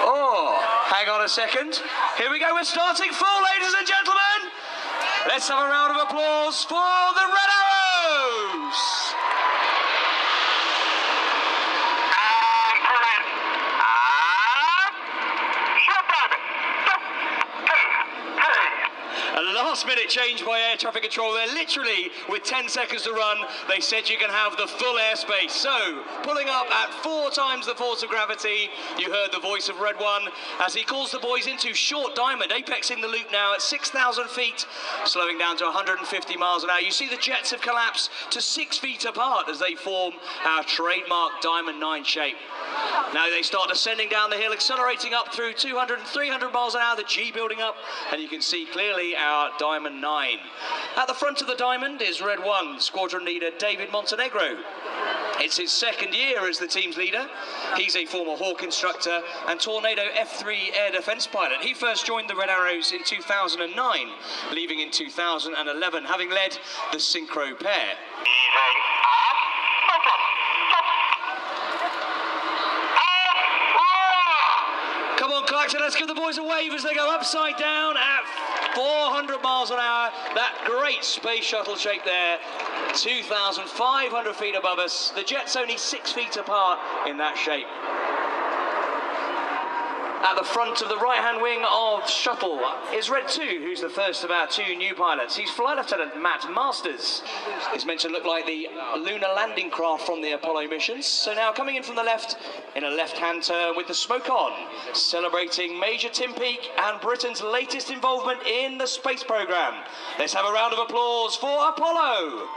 Oh, hang on a second. Here we go, we're starting full, ladies and gentlemen. Let's have a round of applause for the Red Arrows. A last-minute change by air traffic control there. Literally, with 10 seconds to run, they said you can have the full airspace. So, pulling up at 4 times the force of gravity, you heard the voice of Red One as he calls the boys into short diamond, apexing the loop now at 6,000 feet, slowing down to 150 miles an hour. You see the jets have collapsed to 6 feet apart as they form our trademark Diamond 9 shape. Now they start descending down the hill, accelerating up through 200 and 300 miles an hour, the G building up, and you can see clearly our Diamond 9. At the front of the Diamond is Red One, squadron leader David Montenegro. It's his second year as the team's leader. He's a former Hawk instructor and Tornado F3 air defense pilot. He first joined the Red Arrows in 2009, leaving in 2011, having led the Synchro pair. Come on, Clacton, let's give the boys a wave as they go upside down at 400 miles an hour. That great space shuttle shape there, 2,500 feet above us. The jet's only 6 feet apart in that shape. At the front of the right-hand wing of shuttle is Red 2, who's the first of our 2 new pilots. He's Flight Lieutenant Matt Masters. He's meant to look like the lunar landing craft from the Apollo missions. So now coming in from the left, in a left-hand turn with the smoke on, celebrating Major Tim Peake and Britain's latest involvement in the space program. Let's have a round of applause for Apollo.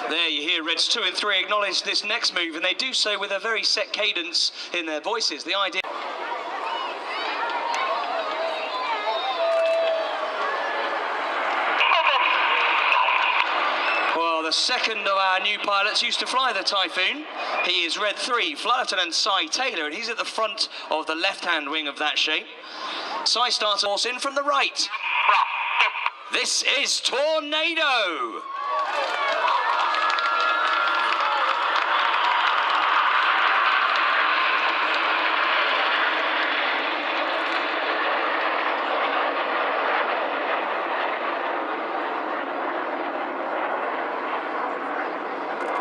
There you hear Reds 2 and 3 acknowledge this next move, and they do so with a very set cadence in their voices. The idea... Well, the second of our new pilots used to fly the Typhoon. He is Red 3, Flight Lieutenant Cy Taylor, and he's at the front of the left-hand wing of that shape. Cy starts horse in from the right. This is Tornado.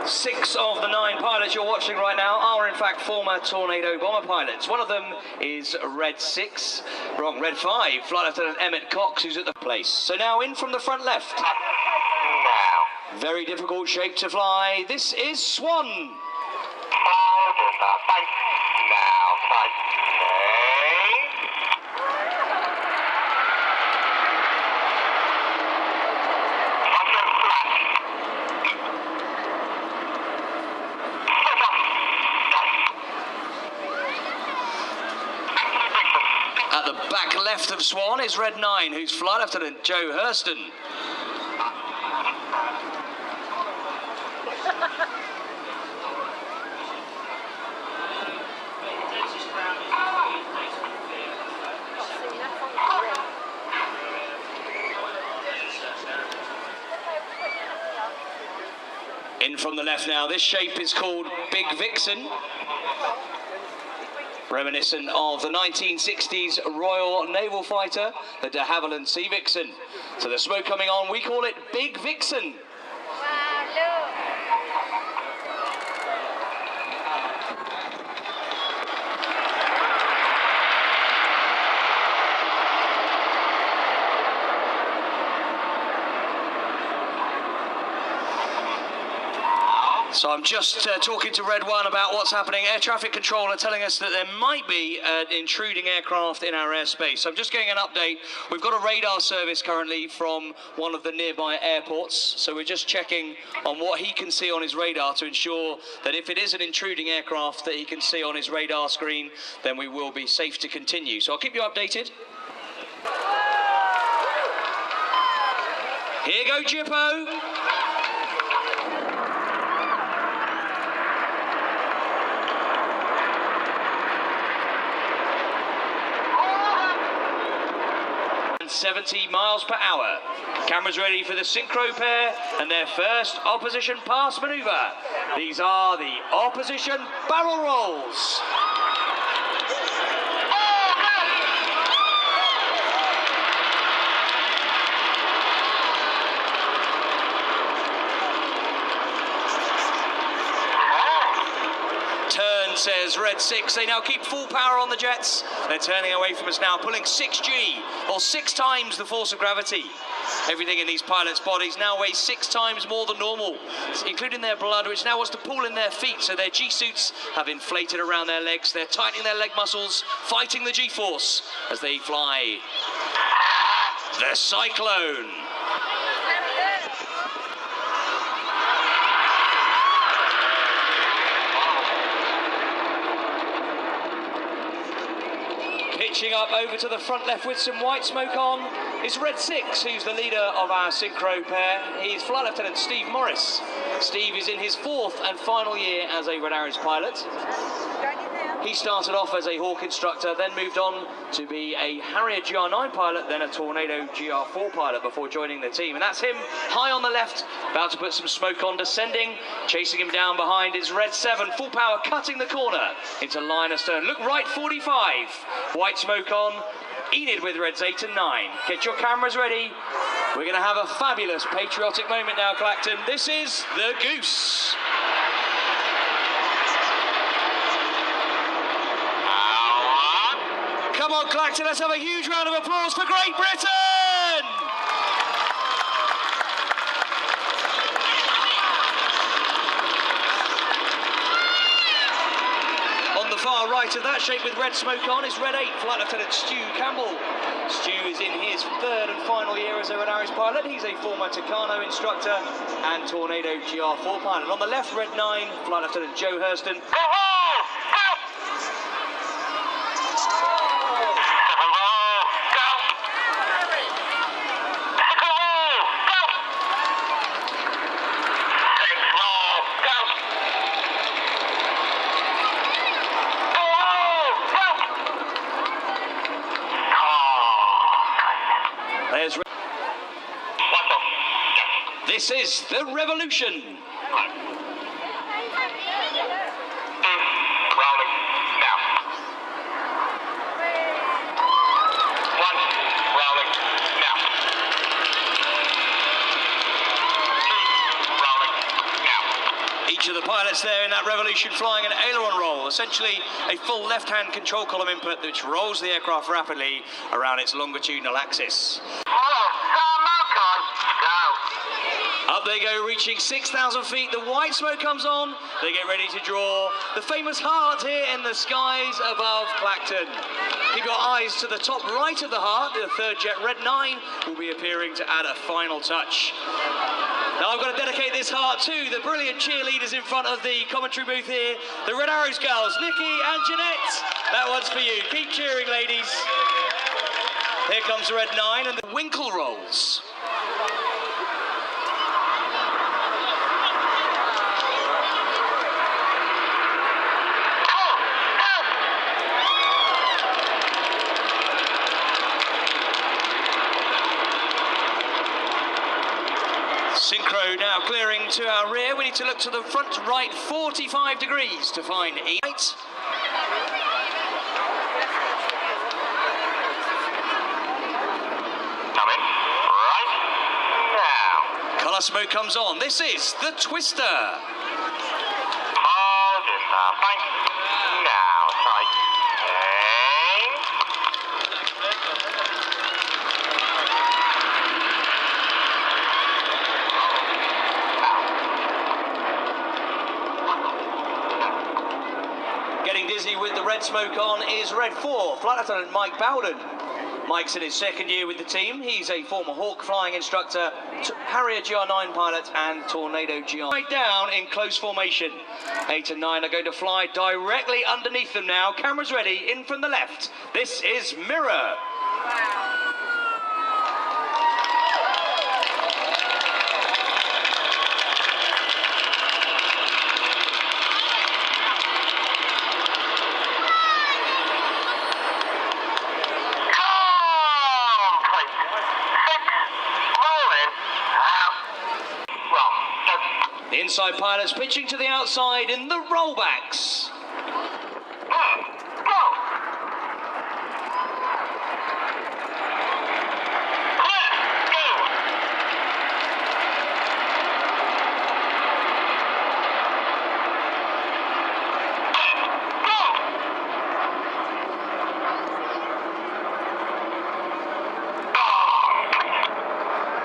Six of the 9 pilots you're watching right now are in fact former Tornado bomber pilots. One of them is Red 5, Flight Lieutenant Emmett Cox, who's at the place. So now in from the front left. Very difficult shape to fly. This is Swan. At the back left of Swan is Red 9, who's Flight Lieutenant Joe Hurston. In from the left now, this shape is called Big Vixen, reminiscent of the 1960s Royal Naval Fighter, the de Havilland Sea Vixen. So the smoke coming on, we call it Big Vixen. So I'm just talking to Red One about what's happening. Air traffic control are telling us that there might be an intruding aircraft in our airspace. So I'm just getting an update. We've got a radar service currently from one of the nearby airports. So we're just checking on what he can see on his radar to ensure that if it is an intruding aircraft that he can see on his radar screen, then we will be safe to continue. So I'll keep you updated. Here go Jippo. 70 miles per hour. Cameras ready for the synchro pair and their first opposition pass manoeuvre. These are the opposition barrel rolls. Turn, says Red 6. They now keep full power on the jets. They're turning away from us now, pulling 6G, or 6 times the force of gravity. Everything in these pilots' bodies now weighs 6 times more than normal, including their blood, which now wants to pool in their feet, so their G-suits have inflated around their legs. They're tightening their leg muscles, fighting the G-force as they fly. The Cyclone. Pitching up over to the front left with some white smoke on is Red 6, who's the leader of our synchro pair. He's Flight Lieutenant Steve Morris. Steve is in his 4th and final year as a Red Arrows pilot. He started off as a Hawk instructor, then moved on to be a Harrier GR9 pilot, then a Tornado GR4 pilot before joining the team. And that's him high on the left, about to put some smoke on, descending. Chasing him down behind is Red 7, full power, cutting the corner into line astern. Look right, 45. White smoke on, Enid with Reds 8 and 9. Get your cameras ready. We're going to have a fabulous patriotic moment now, Clacton. This is the Goose. Come on, Clacton, let's have a huge round of applause for Great Britain! On the far right of that shape with red smoke on is Red 8, Flight Lieutenant Stu Campbell. Stu is in his 3rd and final year as a Red Arrows pilot. He's a former Tucano instructor and Tornado GR4 pilot. On the left, Red 9, Flight Lieutenant Joe Hurston. This is the revolution. Rolling now. 1, rolling now. 2, rolling now. Each of the pilots there in that revolution flying an aileron roll, essentially a full left-hand control column input which rolls the aircraft rapidly around its longitudinal axis. Up they go, reaching 6,000 feet. The white smoke comes on. They get ready to draw the famous heart here in the skies above Clacton. Keep your eyes to the top right of the heart. The 3rd jet, Red 9, will be appearing to add a final touch. Now I've got to dedicate this heart to the brilliant cheerleaders in front of the commentary booth here. The Red Arrows girls, Nikki and Jeanette. That one's for you. Keep cheering, ladies. Here comes Red 9 and the Winkle rolls. Synchro now clearing to our rear. We need to look to the front right 45 degrees to find 8. Coming right now. Colour smoke comes on. This is the Twister. Hold it now. Thank now. Tight. Getting dizzy with the red smoke on is Red 4, Flight Lieutenant Mike Bowden. Mike's in his 2nd year with the team. He's a former Hawk flying instructor, Harrier GR9 pilot and Tornado GR. Right down in close formation. 8 and 9 are going to fly directly underneath them now. Cameras ready, in from the left. This is Mirror. Inside pilots pitching to the outside in the rollbacks.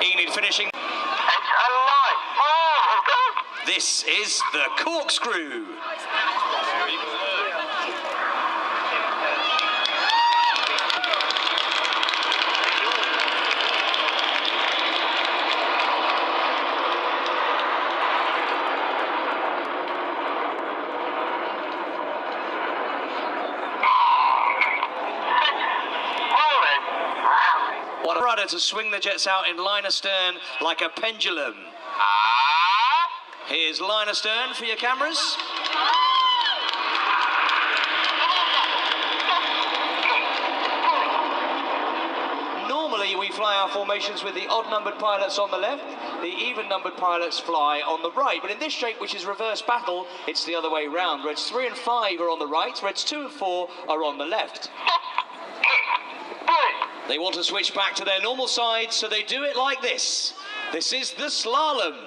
Enid finishing. It's alive. Oh, okay. This is the corkscrew. What a rudder to swing the jets out in line astern like a pendulum. Here's line astern for your cameras. Normally we fly our formations with the odd-numbered pilots on the left, the even-numbered pilots fly on the right. But in this shape, which is reverse battle, it's the other way round. Reds 3 and 5 are on the right, Reds 2 and 4 are on the left. They want to switch back to their normal side, so they do it like this. This is the slalom.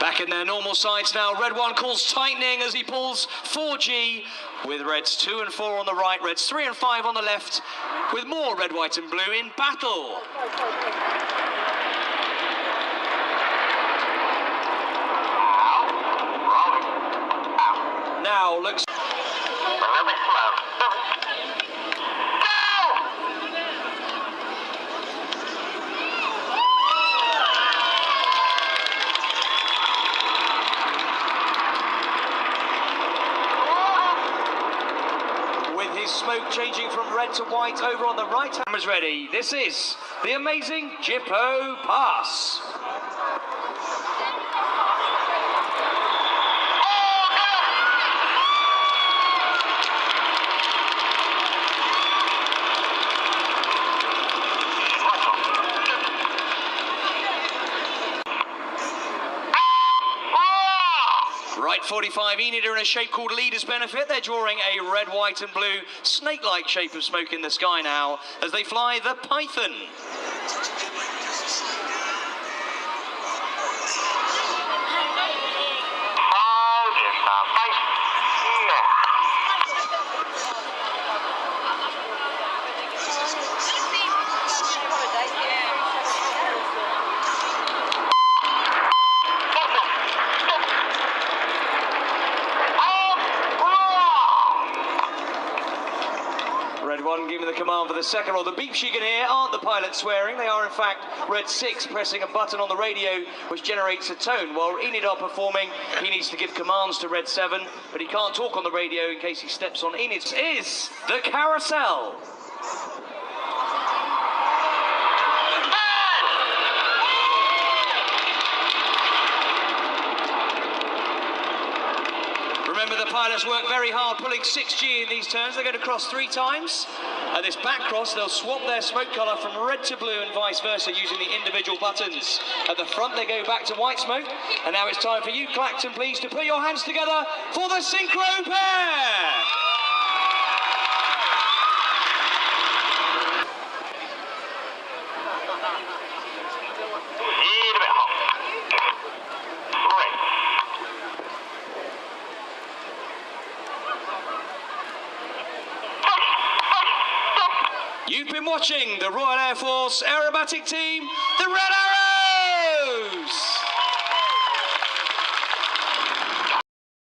Back in their normal sides now. Red 1 calls tightening as he pulls 4G with Reds 2 and 4 on the right, Reds 3 and 5 on the left, with more red, white and blue in battle. Now looks A little bit slow. smoke changing from red to white over on the right. Cameras ready. This is the amazing Jippo pass. Right 45, Enid are in a shape called Leader's Benefit. They're drawing a red, white and blue snake-like shape of smoke in the sky now as they fly the Python. Red 1 giving the command for the second roll. The beeps you can hear aren't the pilot swearing. They are in fact Red 6 pressing a button on the radio which generates a tone. While Enid are performing, he needs to give commands to Red 7, but he can't talk on the radio in case he steps on Enid. Is the carousel. Remember, the pilots work very hard pulling 6G in these turns. They're going to cross 3 times. At this back cross, they'll swap their smoke colour from red to blue and vice versa using the individual buttons. At the front, they go back to white smoke. And now it's time for you, Clacton, please, to put your hands together for the synchro pair. You've been watching the Royal Air Force Aerobatic Team, the Red Arrow!